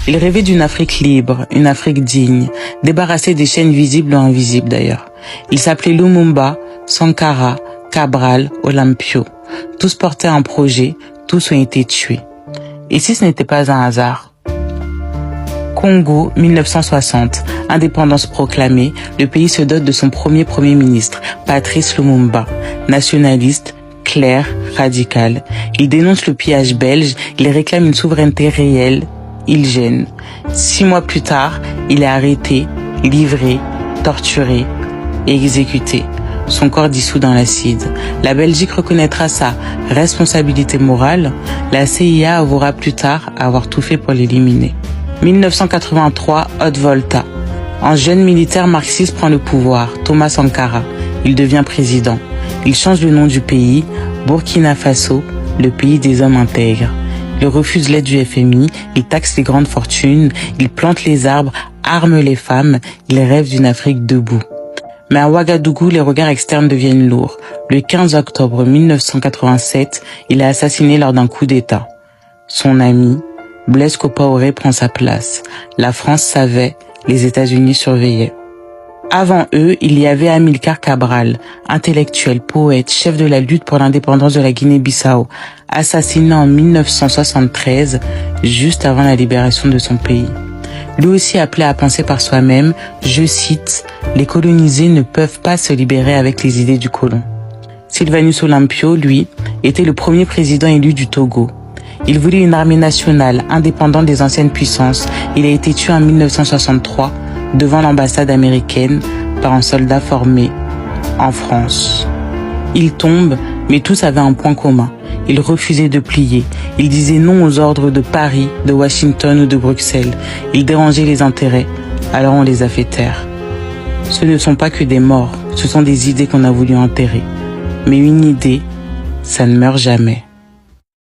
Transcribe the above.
Il rêvait d'une Afrique libre, une Afrique digne, débarrassée des chaînes visibles ou invisibles d'ailleurs. Il s'appelait Lumumba, Sankara, Cabral, Olympio. Tous portaient un projet, tous ont été tués. Et si ce n'était pas un hasard? Congo, 1960. Indépendance proclamée, le pays se dote de son premier ministre, Patrice Lumumba. Nationaliste, clair, radical. Il dénonce le pillage belge, il réclame une souveraineté réelle, il gêne. 6 mois plus tard, il est arrêté, livré, torturé et exécuté. Son corps dissous dans l'acide. La Belgique reconnaîtra sa responsabilité morale. La CIA avouera plus tard avoir tout fait pour l'éliminer. 1983, Haute-Volta. Un jeune militaire marxiste prend le pouvoir, Thomas Sankara. Il devient président. Il change le nom du pays, Burkina Faso, le pays des hommes intègres. Il refuse l'aide du FMI, il taxe les grandes fortunes, il plante les arbres, arme les femmes, il rêve d'une Afrique debout. Mais à Ouagadougou, les regards externes deviennent lourds. Le 15 octobre 1987, il est assassiné lors d'un coup d'État. Son ami, Blaise Compaoré, prend sa place. La France savait, les États-Unis surveillaient. Avant eux, il y avait Amilcar Cabral, intellectuel, poète, chef de la lutte pour l'indépendance de la Guinée-Bissau, assassiné en 1973, juste avant la libération de son pays. Lui aussi appelait à penser par soi-même, je cite, « Les colonisés ne peuvent pas se libérer avec les idées du colon ». Sylvanus Olympio, lui, était le premier président élu du Togo. Il voulait une armée nationale, indépendante des anciennes puissances. Il a été tué en 1963 devant l'ambassade américaine par un soldat formé en France. Il tombe, mais tous avaient un point commun. Ils refusaient de plier. Ils disaient non aux ordres de Paris, de Washington ou de Bruxelles. Ils dérangeaient les intérêts, alors on les a fait taire. Ce ne sont pas que des morts, ce sont des idées qu'on a voulu enterrer. Mais une idée, ça ne meurt jamais.